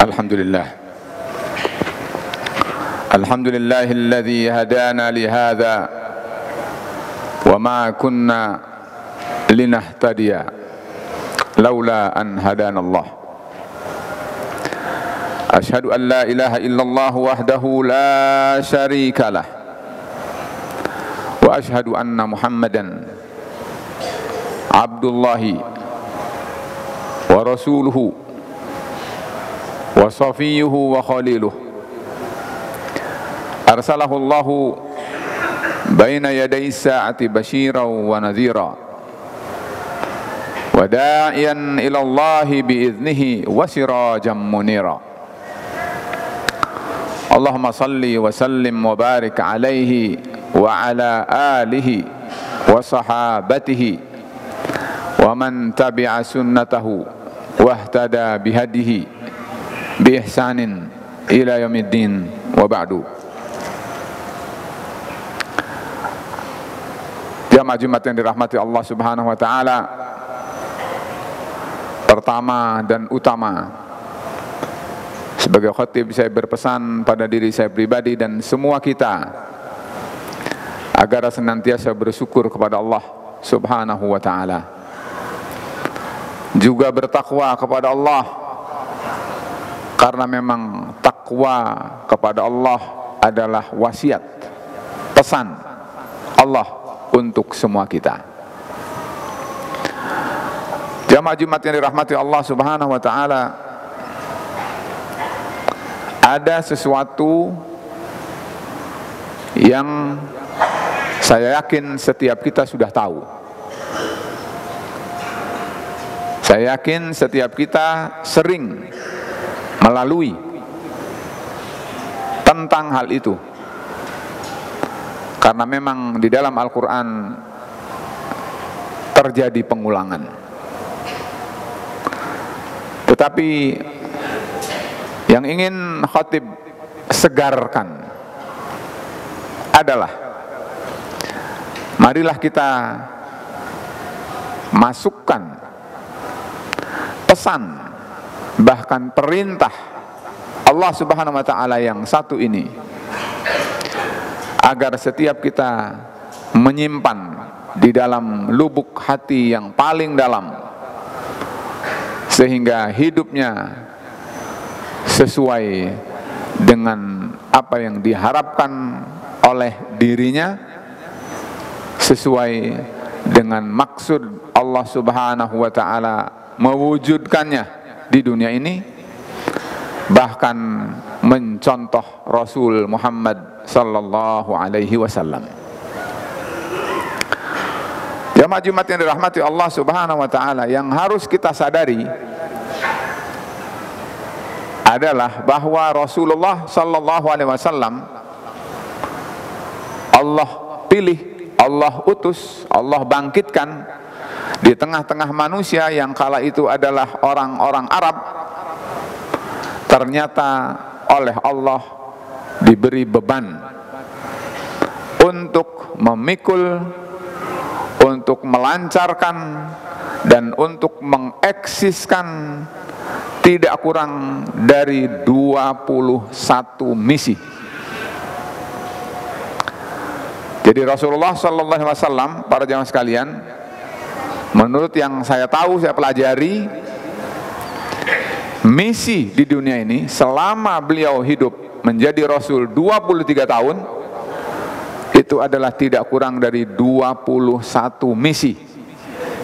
Alhamdulillah. Alhamdulillahilladzi hadana lihadza wa ma kunna linahtadiya laula an hadanallah. Asyhadu an la ilaha illallah wahdahu la syarikalah wa asyhadu anna Muhammadan abdullahi wa rasuluhu wa safiyuhu wa khaliluhu arsalahu Allahu baina yaday sa'ati basyiran wa nadhira wa da'iyan ila Allahi bi'idnihi wa sirajan munira. Allahumma salli wa sallim wa barik alaihi wa ala alihi wa sahabatihi wa man tabi'a sunnatahu wa ihtada bihadihi bi ihsanin ila yaumiddin wa ba'du. Jamaah Jumat yang dirahmati Allah Subhanahu wa taala, pertama dan utama sebagai khatib saya berpesan pada diri saya pribadi dan semua kita agar senantiasa bersyukur kepada Allah Subhanahu wa taala, juga bertakwa kepada Allah, karena memang takwa kepada Allah adalah wasiat, pesan Allah untuk semua kita. Jamaah Jumat yang dirahmati Allah Subhanahu wa taala, ada sesuatu yang saya yakin setiap kita sudah tahu. Saya yakin setiap kita sering melalui tentang hal itu, karena memang di dalam Al-Quran terjadi pengulangan. Tetapi yang ingin khatib segarkan adalah, marilah kita masukkan pesan, bahkan perintah Allah Subhanahu wa taala yang satu ini, agar setiap kita menyimpan di dalam lubuk hati yang paling dalam, sehingga hidupnya sesuai dengan apa yang diharapkan oleh dirinya, sesuai dengan maksud Allah Subhanahu wa taala mewujudkannya di dunia ini, bahkan mencontoh Rasul Muhammad sallallahu alaihi wasallam. Jamaah Jumat yang dirahmati Allah Subhanahu wa taala, yang harus kita sadari adalah bahwa Rasulullah sallallahu alaihi wasallam Allah pilih, Allah utus, Allah bangkitkan di tengah-tengah manusia yang kala itu adalah orang-orang Arab. Ternyata oleh Allah diberi beban untuk memikul, untuk melancarkan, dan untuk mengeksiskan tidak kurang dari 21 misi. Jadi Rasulullah sallallahu alaihi wasallam, para jamaah sekalian, menurut yang saya tahu, saya pelajari, misi di dunia ini selama beliau hidup menjadi Rasul 23 tahun, itu adalah tidak kurang dari 21 misi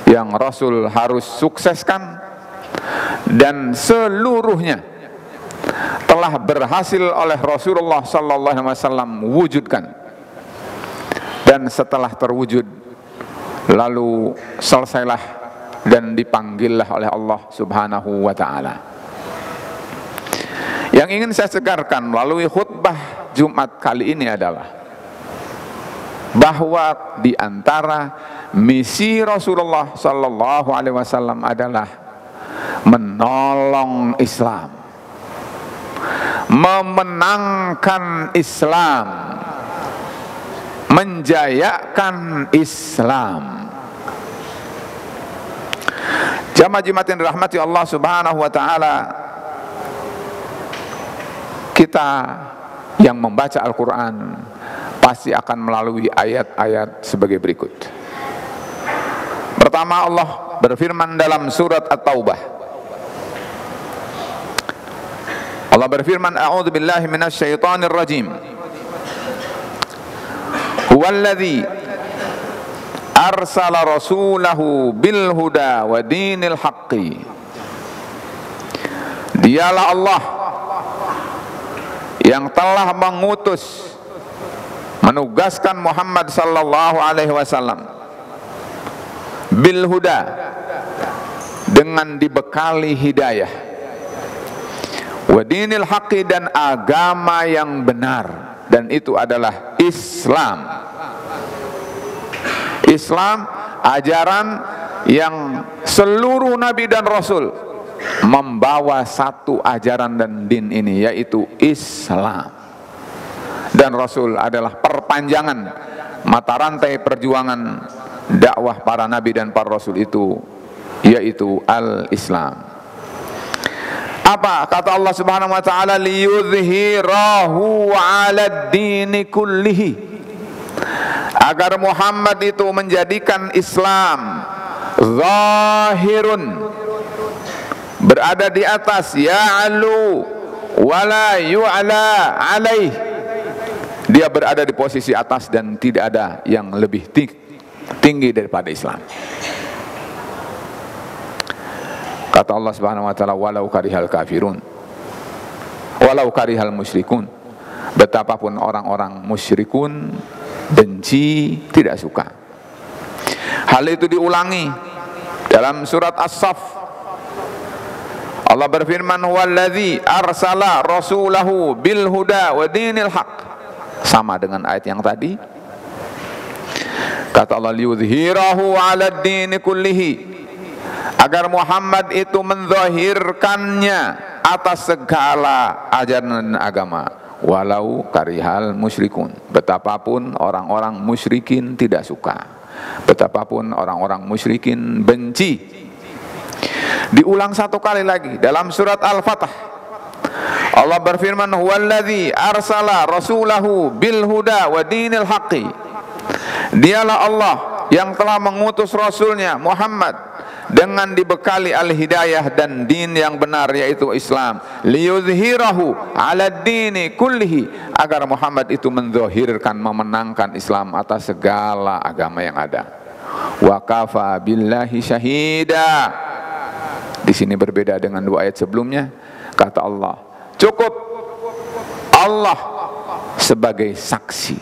yang Rasul harus sukseskan, dan seluruhnya telah berhasil oleh Rasulullah sallallahu alaihi wasallam wujudkan. Dan setelah terwujud, lalu selesailah dan dipanggillah oleh Allah Subhanahu wa taala. Yang ingin saya segarkan melalui khutbah Jumat kali ini adalah bahwa di antara misi Rasulullah sallallahu alaihi wasallam adalah menolong Islam, memenangkan Islam, menjayakan Islam. Jamaah Jumat yang dirahmati Allah Subhanahu wa taala, kita yang membaca Al-Quran pasti akan melalui ayat-ayat sebagai berikut. Pertama, Allah berfirman dalam surat At-Taubah. Allah berfirman, A'udzu billahi minasy syaithanir rajim. Huwallazi arsala rasulahu bil huda wa dinil haqqi. Dialah Allah yang telah mengutus, menugaskan Muhammad sallallahu alaihi wasallam bil huda, dengan dibekali hidayah, wa dinil haqqi, dan agama yang benar, dan itu adalah Islam. Islam, ajaran yang seluruh nabi dan rasul membawa satu ajaran dan din ini, yaitu Islam. Dan Rasul adalah perpanjangan mata rantai perjuangan dakwah para nabi dan para rasul itu, yaitu al-Islam. Apa kata Allah Subhanahu wa taala? Liyudhhirahu 'alad dini kullihi, agar Muhammad itu menjadikan Islam zahirun, berada di atas, ya'lu wala yu'la alaih, dia berada di posisi atas dan tidak ada yang lebih tinggi daripada Islam. Kata Allah Subhanahu wa taala, walau karihal kafirun, walau karihal musyrikun, betapapun orang-orang musyrikun benci, tidak suka. Hal itu diulangi dalam surat As-Saff. Allah berfirman, wallazi arsala rasulahu bil huda wa dinil haq, sama dengan ayat yang tadi. Kata Allah, liyudhhirahu 'alad dini kullihi, agar Muhammad itu menzahirkannya atas segala ajaran dan agama, walau karihal musyrikun, betapapun orang-orang musyrikin tidak suka, betapapun orang-orang musyrikin benci. Diulang satu kali lagi dalam surat Al-Fatah. Allah berfirman, huwallazi arsala rasulahu bil huda wa dinil haqqi, dialah Allah yang telah mengutus rasulnya Muhammad dengan dibekali al-hidayah dan din yang benar, yaitu Islam. Liyudhhirahu 'alad dini kullihi, agar Muhammad itu menzahirkan, memenangkan Islam atas segala agama yang ada. Wa kafa billahi syahida. Di sini berbeda dengan dua ayat sebelumnya. Kata Allah, cukup Allah sebagai saksi.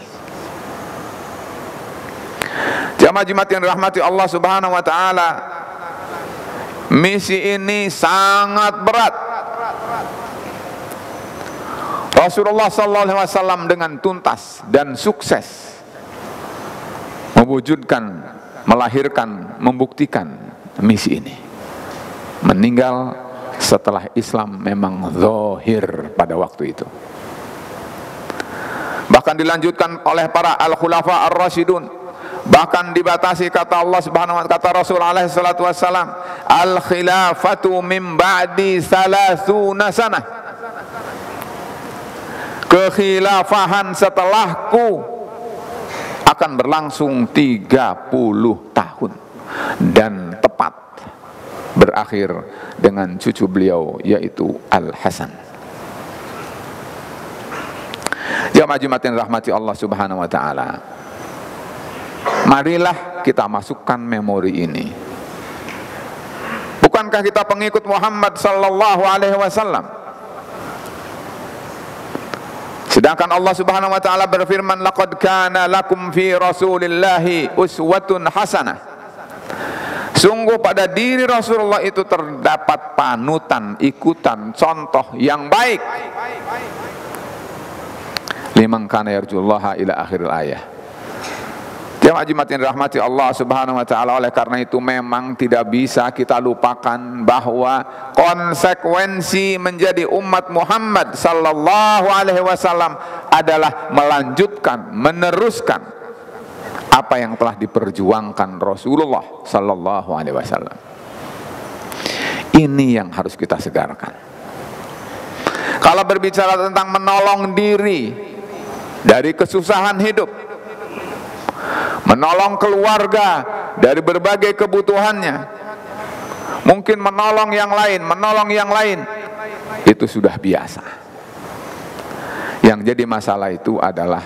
Jamaah Jumat yang dirahmati Allah Subhanahu wa taala, misi ini sangat berat. Rasulullah sallallahu alaihi wasallam dengan tuntas dan sukses mewujudkan, melahirkan, membuktikan misi ini. Meninggal setelah Islam memang zahir pada waktu itu. Bahkan dilanjutkan oleh para al-khulafa ar-rasyidun. Bahkan dibatasi, kata Allah Subhanahu wa taala, kata Rasul alaihi salatu wassalam, al-khilafatu min ba'di 30 sanah. Kekhilafahan setelahku akan berlangsung 30 tahun, dan tepat berakhir dengan cucu beliau, yaitu Al-Hasan. Jamaah Jumat yang rahmati Allah Subhanahu wa taala, marilah kita masukkan memori ini. Bukankah kita pengikut Muhammad sallallahu alaihi wasallam? Sedangkan Allah Subhanahu wa taala berfirman, laqad kana lakum fi rasulillahi uswatun hasanah. Sungguh pada diri Rasulullah itu terdapat panutan, ikutan, contoh yang baik. Liman kana yarjullaha ila akhiril ayah. Jamaah Jumat yang dirahmati Allah Subhanahu wa taala, oleh karena itu memang tidak bisa kita lupakan bahwa konsekuensi menjadi umat Muhammad sallallahu alaihi wasallam adalah melanjutkan, meneruskan apa yang telah diperjuangkan Rasulullah sallallahu alaihi wasallam. Ini yang harus kita segarkan. Kalau berbicara tentang menolong diri dari kesusahan hidup, menolong keluarga dari berbagai kebutuhannya, mungkin menolong yang lain, itu sudah biasa. Yang jadi masalah itu adalah,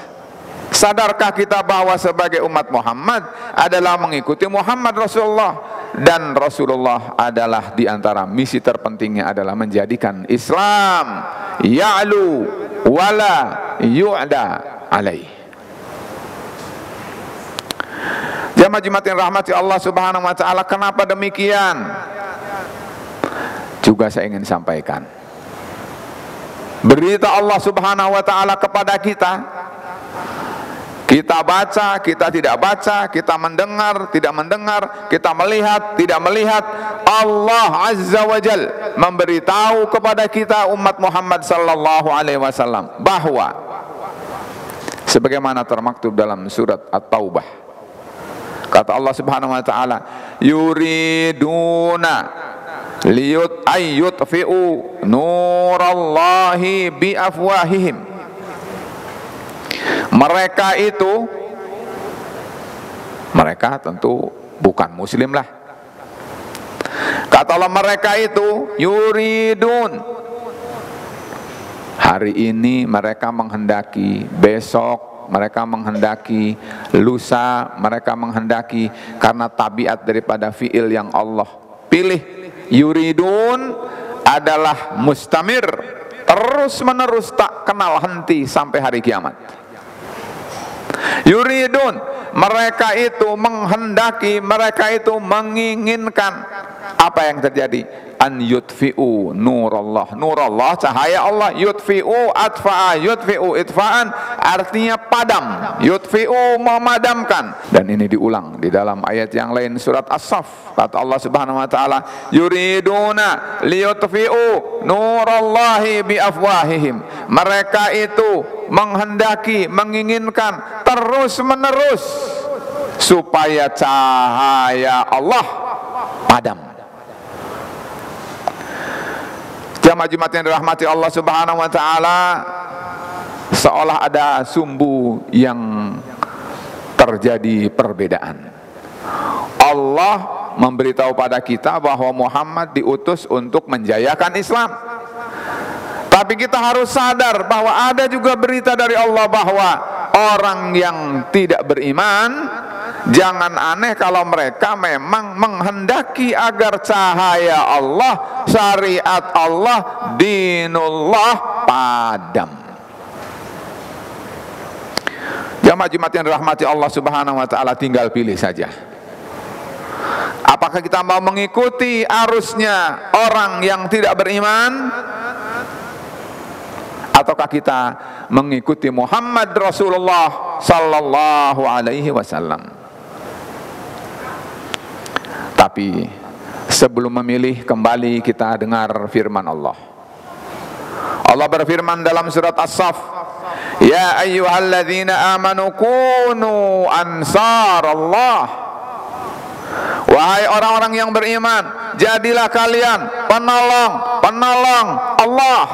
sadarkah kita bahwa sebagai umat Muhammad adalah mengikuti Muhammad Rasulullah, dan Rasulullah adalah diantara misi terpentingnya adalah menjadikan Islam ya'lu wala yu'da alaih. Jamaah Jumat yang rahmati Allah Subhanahu wa taala, kenapa demikian? Juga saya ingin sampaikan berita Allah Subhanahu wa taala kepada kita. Kita baca, kita tidak baca, kita mendengar, tidak mendengar, kita melihat, tidak melihat, Allah Azza wa Jal memberitahu kepada kita umat Muhammad sallallahu alaihi wasallam bahwa sebagaimana termaktub dalam surat At-Taubah, kata Allah Subhanahu wa taala, yuriduna ayyutfi'u nurallahi biafwahihim. Mereka tentu bukan muslim lah. Kata Allah, mereka itu yuridun, hari ini mereka menghendaki, besok mereka menghendaki, lusa mereka menghendaki, karena tabiat daripada fiil yang Allah pilih. Yuridun adalah mustamir, terus menerus, tak kenal henti sampai hari kiamat. Yuridun, mereka itu menghendaki, mereka itu menginginkan. Apa yang terjadi? An yutfi'u nurallah. Nurallah, cahaya Allah. Yutfi'u atfa'a, yutfi'u itfa'an, artinya padam. Yutfi'u, memadamkan. Dan ini diulang di dalam ayat yang lain, surat As-Saff. Kata Allah Subhanahu wa taala, yuriduna liyutfi'u nurallahi biafwahihim. Mereka itu menghendaki, menginginkan terus menerus supaya cahaya Allah padam. Jamaah Jumat yang dirahmati Allah Subhanahu wa taala, seolah ada sumbu yang terjadi perbedaan. Allah memberitahu pada kita bahwa Muhammad diutus untuk menjayakan Islam. Tapi kita harus sadar bahwa ada juga berita dari Allah bahwa orang yang tidak beriman, jangan aneh kalau mereka memang menghendaki agar cahaya Allah, syariat Allah, dinullah padam. Jamaah Jumat yang dirahmati Allah Subhanahu wa taala, tinggal pilih saja. Apakah kita mau mengikuti arusnya orang yang tidak beriman, ataukah kita mengikuti Muhammad Rasulullah sallallahu alaihi wasallam? Tapi sebelum memilih, kembali kita dengar firman Allah. Allah berfirman dalam surat As-Saff, ya ayyuhalladzina amanu kunu ansarallah. Wahai orang-orang yang beriman, jadilah kalian penolong Allah.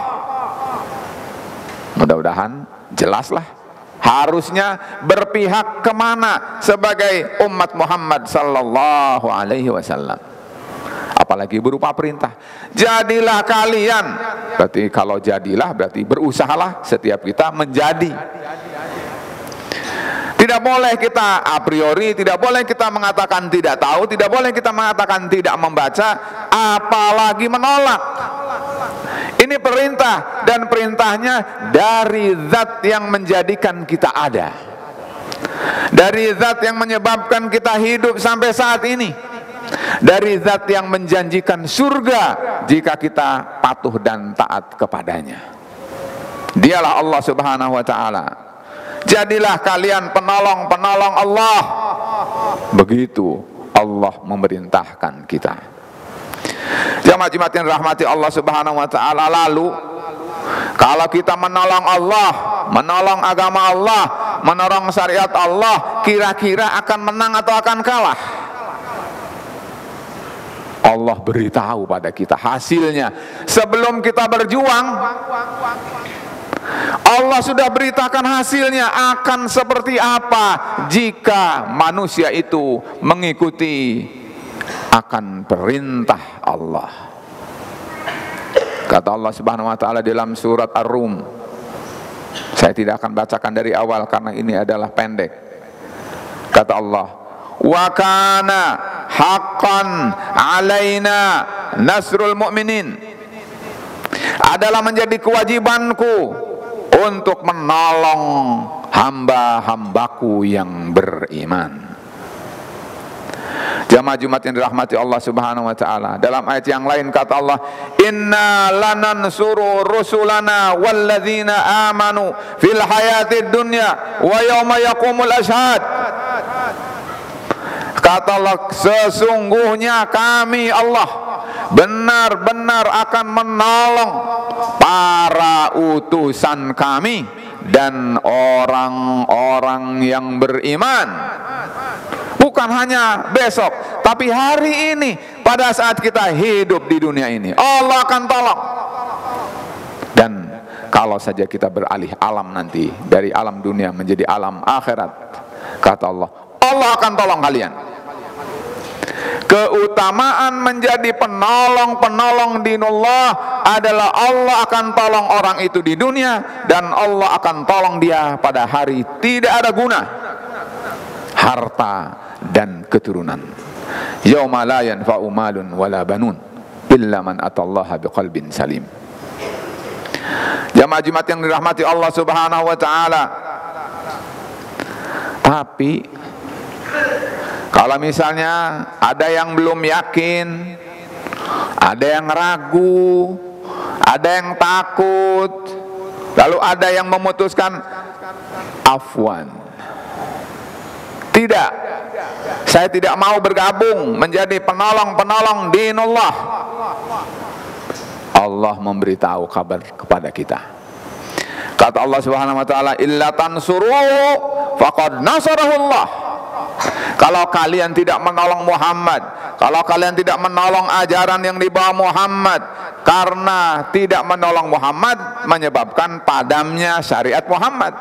Mudah-mudahan jelaslah harusnya berpihak kemana sebagai umat Muhammad sallallahu alaihi wasallam. Apalagi berupa perintah, jadilah kalian. Berarti kalau jadilah berarti berusahalah setiap kita menjadi. Tidak boleh kita a priori, tidak boleh kita mengatakan tidak tahu, tidak boleh kita mengatakan tidak membaca, apalagi menolak. Ini perintah, dan perintahnya dari zat yang menjadikan kita ada, dari zat yang menyebabkan kita hidup sampai saat ini, dari zat yang menjanjikan surga jika kita patuh dan taat kepadanya. Dialah Allah Subhanahu wa taala. Jadilah kalian penolong-penolong Allah. Begitu Allah memerintahkan kita. Jamaah Jumat yang rahmati Allah Subhanahu wa taala, lalu kalau kita menolong Allah, menolong agama Allah, menolong syariat Allah, kira-kira akan menang atau akan kalah? Allah beritahu pada kita hasilnya. Sebelum kita berjuang, Allah sudah beritakan hasilnya akan seperti apa jika manusia itu mengikuti akan perintah Allah. Kata Allah Subhanahu wa taala dalam surat Ar-Rum. Saya tidak akan bacakan dari awal karena ini adalah pendek. Kata Allah, "Wa kana haqqan 'alaina nasrul mu'minin." Adalah menjadi kewajibanku untuk menolong hamba-hambaku yang beriman. Jamaah Jumat yang dirahmati Allah Subhanahu wa taala, dalam ayat yang lain kata Allah, "Inna lanansuru rusulana walladzina amanu fil hayatid dunya wa yauma yaqumul ashhad." Kata Allah, sesungguhnya kami Allah benar-benar akan menolong para utusan kami dan orang-orang yang beriman. Bukan hanya besok, tapi hari ini, pada saat kita hidup di dunia ini, Allah akan tolong. Dan kalau saja kita beralih alam nanti, dari alam dunia menjadi alam akhirat, kata Allah, Allah akan tolong kalian. Keutamaan menjadi penolong-penolong dinullah adalah Allah akan tolong orang itu di dunia, dan Allah akan tolong dia pada hari tidak ada guna harta dan keturunan. Yauma la yanfa'u malun wala banun illa man atallaha biqalbin salim. Jamaah Jumat yang dirahmati Allah Subhanahu wa taala. Tapi kalau misalnya ada yang belum yakin, ada yang ragu, ada yang takut, lalu ada yang memutuskan afwan, tidak, saya tidak mau bergabung menjadi penolong-penolong dinullah. Allah memberitahu kabar kepada kita. Kata Allah Subhanahu wa taala, "Illa tansuruhu faqad nasarahullah." Kalau kalian tidak menolong Muhammad, kalau kalian tidak menolong ajaran yang dibawa Muhammad, karena tidak menolong Muhammad menyebabkan padamnya syariat Muhammad.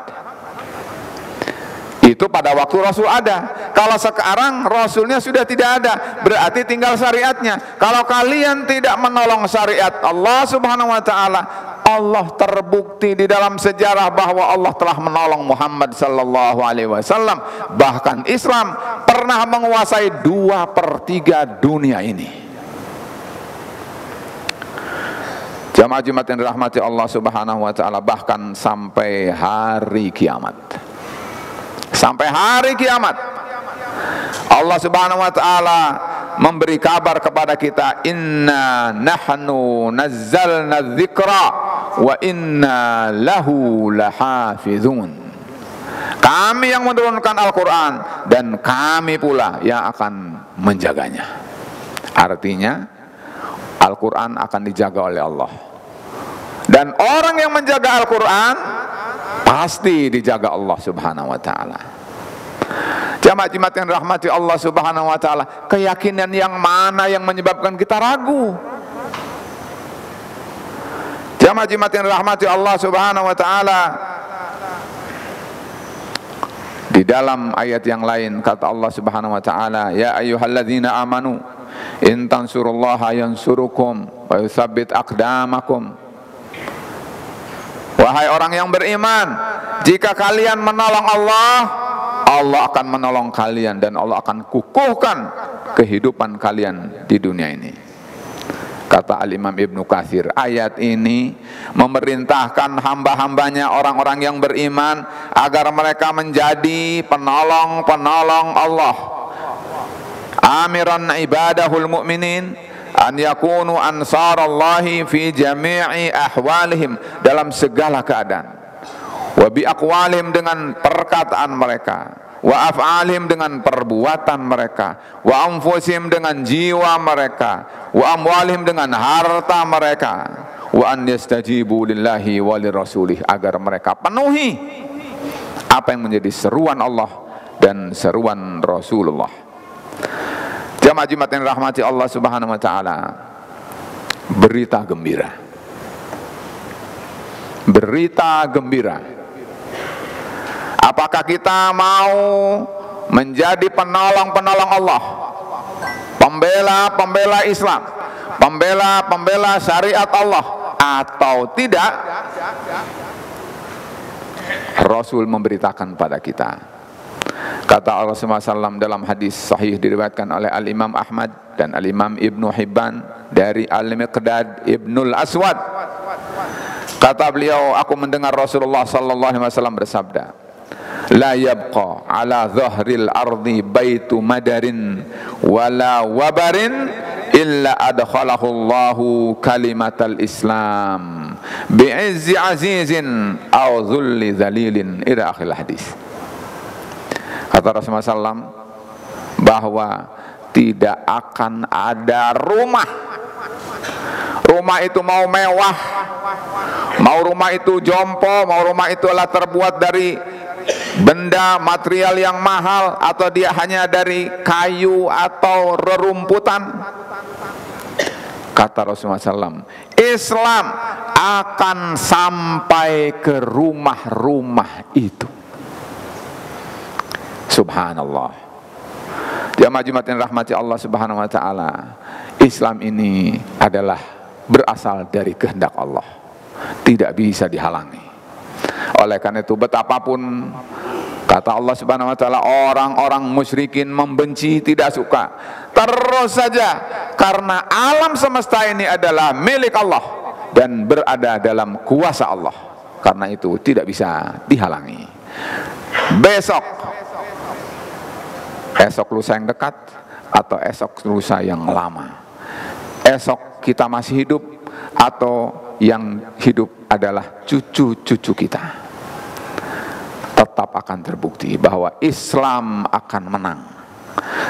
Itu pada waktu Rasul ada. Kalau sekarang Rasulnya sudah tidak ada, berarti tinggal syariatnya. Kalau kalian tidak menolong syariat Allah Subhanahu wa taala, Allah terbukti di dalam sejarah bahwa Allah telah menolong Muhammad sallallahu alaihi wasallam. Bahkan Islam pernah menguasai 2/3 dunia ini. Jamaah Jumat yang dirahmati Allah Subhanahu wa taala, bahkan sampai hari kiamat. Sampai hari kiamat Allah Subhanahu wa taala memberi kabar kepada kita, "Inna nahnu nazzalna dzikra wa inna lahu lahafizun." Kami yang menurunkan Al-Quran dan kami pula yang akan menjaganya. Artinya Al-Quran akan dijaga oleh Allah, dan orang yang menjaga Al-Quran pasti dijaga Allah Subhanahu wa taala. Jamaah Jumat yang dirahmati Allah Subhanahu wa taala, keyakinan yang mana yang menyebabkan kita ragu? Jamaah Jumat yang dirahmati Allah Subhanahu wa taala, di dalam ayat yang lain kata Allah Subhanahu wa taala, "Ya ayyuhalladzina amanu in tansurullaha yansurukum wa yutsabbit aqdamakum." Wahai orang yang beriman, jika kalian menolong Allah, Allah akan menolong kalian dan Allah akan kukuhkan kehidupan kalian di dunia ini. Kata Al-Imam Ibnu Katsir, ayat ini memerintahkan hamba-hambanya orang-orang yang beriman agar mereka menjadi penolong-penolong Allah. Amiran ibadahul mu'minin an yakunu ansarallahi fi jami'i ahwalihim, dalam segala keadaan. Wa bi aqwalihim, dengan perkataan mereka, wa af'alihim, dengan perbuatan mereka, wa anfusihim, dengan jiwa mereka, wa amwalihim, dengan harta mereka, wa an yastajibu lillahi wa lirasulih, agar mereka penuhi apa yang menjadi seruan Allah dan seruan Rasulullah. Jamaah Jumat yang rahmati Allah Subhanahu wa taala, berita gembira. berita gembira. Apakah kita mau menjadi penolong-penolong Allah, pembela-pembela Islam, pembela-pembela syariat Allah, atau tidak? Rasul memberitakan pada kita. Kata Allah SAW dalam hadis sahih diriwayatkan oleh Al-Imam Ahmad dan Al-Imam Ibnu Hibban dari Al-Miqdad Ibnul Aswad. Kata beliau, aku mendengar Rasulullah SAW bersabda, la yabqa ala dhahril ardi baitu madarin wala wabarin illa adkhalahu Allahu kalimatal Islam bi'izzi azizin aw dhulli dhalilin ila akhir hadis. Kata Rasulullah SAW bahwa tidak akan ada rumah itu mau mewah, mau rumah itu jompo, mau rumah itu adalah terbuat dari benda material yang mahal, atau dia hanya dari kayu atau rerumputan. Kata Rasulullah SAW, Islam akan sampai ke rumah-rumah itu. Subhanallah. Jamaah Jumat yang rahmati Allah Subhanahu wa taala, Islam ini adalah berasal dari kehendak Allah, tidak bisa dihalangi. Oleh karena itu, betapapun kata Allah Subhanahu wa taala orang-orang musyrikin membenci, tidak suka, terus saja, karena alam semesta ini adalah milik Allah dan berada dalam kuasa Allah. Karena itu tidak bisa dihalangi. Esok lusa yang dekat atau esok lusa yang lama, esok kita masih hidup atau yang hidup adalah cucu-cucu kita, tetap akan terbukti bahwa Islam akan menang.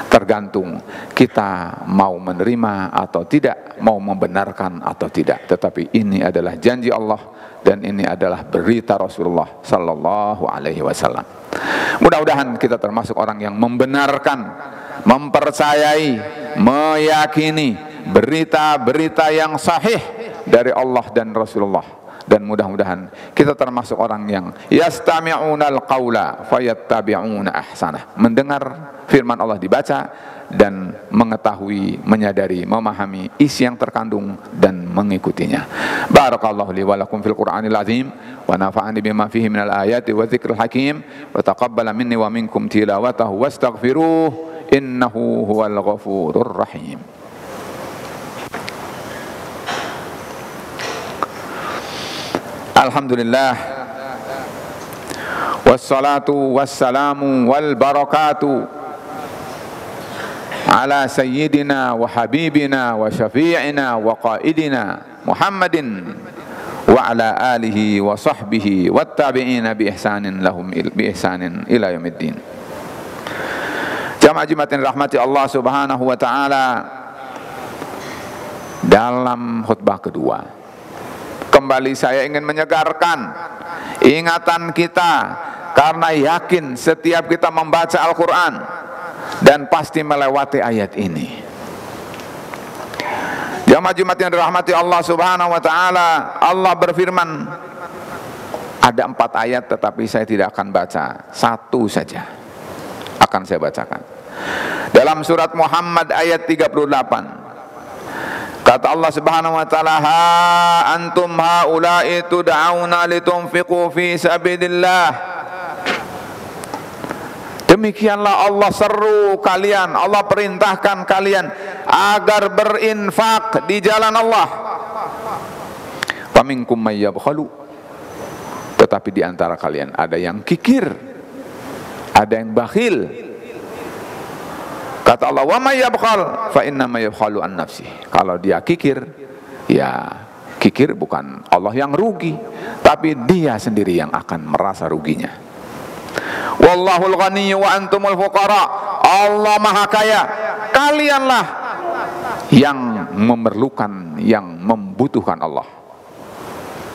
Tergantung kita mau menerima atau tidak, mau membenarkan atau tidak. Tetapi ini adalah janji Allah dan ini adalah berita Rasulullah Sallallahu Alaihi Wasallam. Mudah-mudahan kita termasuk orang yang membenarkan, mempercayai, meyakini berita-berita yang sahih dari Allah dan Rasulullah. Dan mudah-mudahan kita termasuk orang yang yastami'unal qawla fayattabi'una ahsanah, mendengar firman Allah dibaca dan mengetahui, menyadari, memahami isi yang terkandung dan mengikutinya. Barakallahu li wa lakum fil Qur'anil azim wa nafa'ani bima fihi minal ayati wa dzikril hakim wa taqabbala minni wa minkum tilawatahu wastaghfiruh innahu huwal ghafurur rahim. Alhamdulillah wassalatu wassalamu wal barakatu ala sayyidina wa habibina wa syafi'ina wa qaidina Muhammadin wa ala alihi wa sahbihi wat tabi'ina bi ihsanin lahum bi ihsanin ila yaumiddin. Jamaah Jumat yang rahmati Allah Subhanahu wa taala, dalam khutbah kedua kembali saya ingin menyegarkan ingatan kita, karena yakin setiap kita membaca Al-Quran dan pasti melewati ayat ini. Jamaah Jumat yang dirahmati Allah Subhanahu wa taala, Allah berfirman, ada 4 ayat tetapi saya tidak akan baca, 1 saja akan saya bacakan. Dalam surat Muhammad ayat 38, kata Allah Subhanahu wa taala, ha antum haula'i tud'auna litunfiqu fi sabilillah. Demikianlah Allah seru kalian, Allah perintahkan kalian agar berinfak di jalan Allah. Faminkum may yabkhalu, tetapi di antara kalian ada yang kikir, ada yang bakhil. Kata Allah, wa may yabkhal fa inna ma yabkhalu an nafsi. Kalau dia kikir, ya kikir bukan Allah yang rugi, tapi dia sendiri yang akan merasa ruginya. Wallahul ghaniyyu wa antumul fuqara. Allah Maha Kaya, kalianlah yang memerlukan, yang membutuhkan Allah.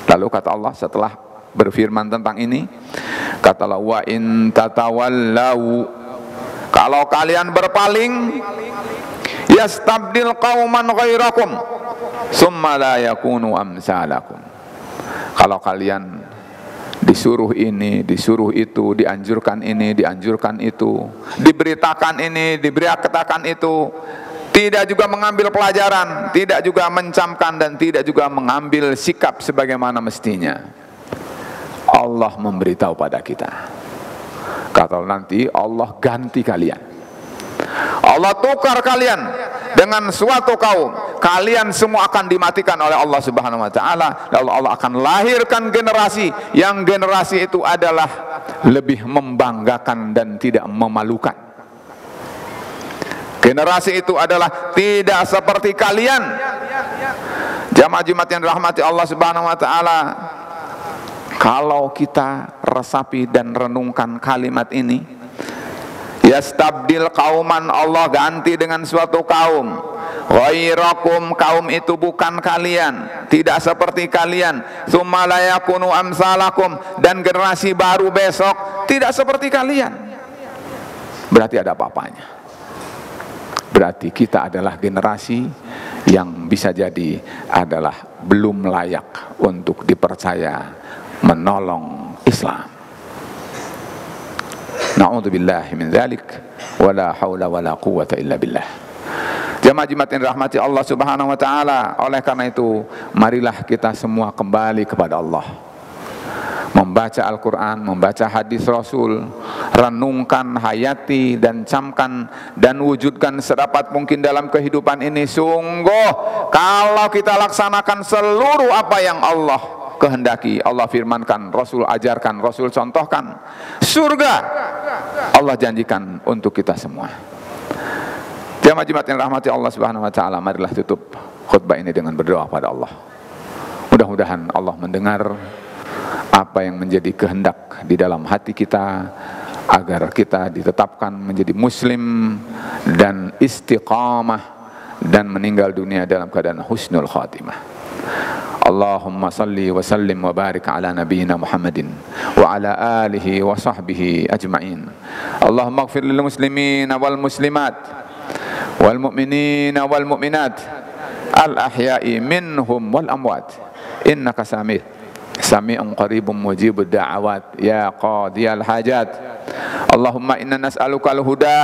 Lalu kata Allah setelah berfirman tentang ini, kata Allah, wa in tatawallau, kalau kalian berpaling, yastabdil qauman ghairakum summa la yakunu amsalakum. Kalau kalian disuruh ini, disuruh itu, dianjurkan ini, dianjurkan itu, diberitakan ini, diberitakan itu, tidak juga mengambil pelajaran, tidak juga mencamkan, dan tidak juga mengambil sikap sebagaimana mestinya, Allah memberitahu pada kita, kata nanti Allah ganti kalian, Allah tukar kalian dengan suatu kaum, kalian semua akan dimatikan oleh Allah Subhanahu wa taala, lalu Allah akan lahirkan generasi yang generasi itu adalah lebih membanggakan dan tidak memalukan. Generasi itu adalah tidak seperti kalian. Jamaah Jumat yang dirahmati Allah Subhanahu wa taala, kalau kita resapi dan renungkan kalimat ini, yastabdil qauman, Allah ganti dengan suatu kaum, ghairakum, kaum itu bukan kalian, tidak seperti kalian, tsumma la yakunu amsalakum, dan generasi baru besok tidak seperti kalian. Berarti ada apa-apanya. Berarti kita adalah generasi yang bisa jadi adalah belum layak untuk dipercaya menolong Islam. Na'udzubillahi min dzalik, wala haula wala quwwata illa billah. Jamaah Jumat yang dirahmati Allah Subhanahu wa taala, oleh karena itu marilah kita semua kembali kepada Allah, membaca Al-Quran, membaca hadis Rasul, renungkan, hayati, dan camkan dan wujudkan sedapat mungkin dalam kehidupan ini. Sungguh kalau kita laksanakan seluruh apa yang Allah kehendaki, Allah firmankan, Rasul ajarkan, Rasul contohkan, surga Allah janjikan untuk kita semua. Jamaah Jumat yang rahmati Allah Subhanahu wa taala, marilah tutup khutbah ini dengan berdoa pada Allah. Mudah-mudahan Allah mendengar apa yang menjadi kehendak di dalam hati kita, agar kita ditetapkan menjadi muslim dan istiqamah dan meninggal dunia dalam keadaan husnul khatimah. Allahumma salli wa sallim wa barik ala nabiyyina Muhammadin wa ala alihi wa sahbihi ajma'in. Allahumma ighfir lil muslimin wal muslimat wal mu'minin wal mu'minat al ahya'i minhum wal amwat, innaka sami'un qaribun mujibud da'awat ya qadiyal hajat. Allahumma inna nas'aluka al-huda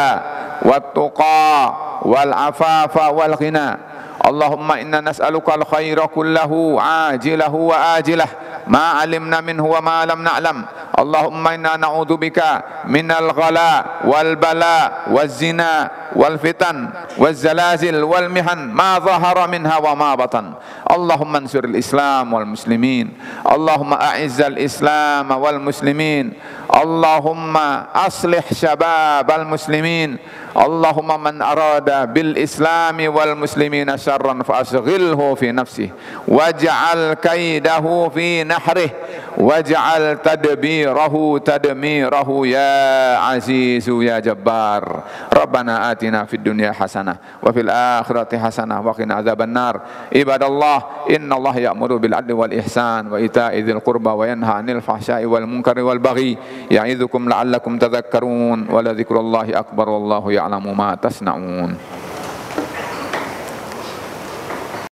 wat tuqa wal afafa wal ghina. Allahumma inna nas'aluka al-khaira kullahu ajilahu wa ajilah ma alimna minhu wa ma lam na'lam. Allahumma inna na'udzubika minal ghala wal bala waz zina wal fitan waz zalazil wal mihan ma zahara minha wa ma batan. Allahumma ansuril Islam wal muslimin. Allahumma a'izzal Islam wal muslimin. Allahumma aslih syababal muslimin. Allahumma man arada bil islami wal muslimina syarran fa asghilhu fi nafsihi waj'al kaidahu fi nahrihi waj'al tadbirahu tadmirahu ya azizu ya jabbar. Rabbana atina fid dunya hasanah wa fil akhirati hasanah wa qina adzaban nar. Ibadallah, innallaha ya'muru bil adli wal ihsan wa ita'i dzil qurba wa yanha 'anil fahsya'i wal munkari wal baghi ya'idzukum la'allakum tadhakkarun wa la dzikrullahi akbar wallahu ya'lamu ma tasna'un.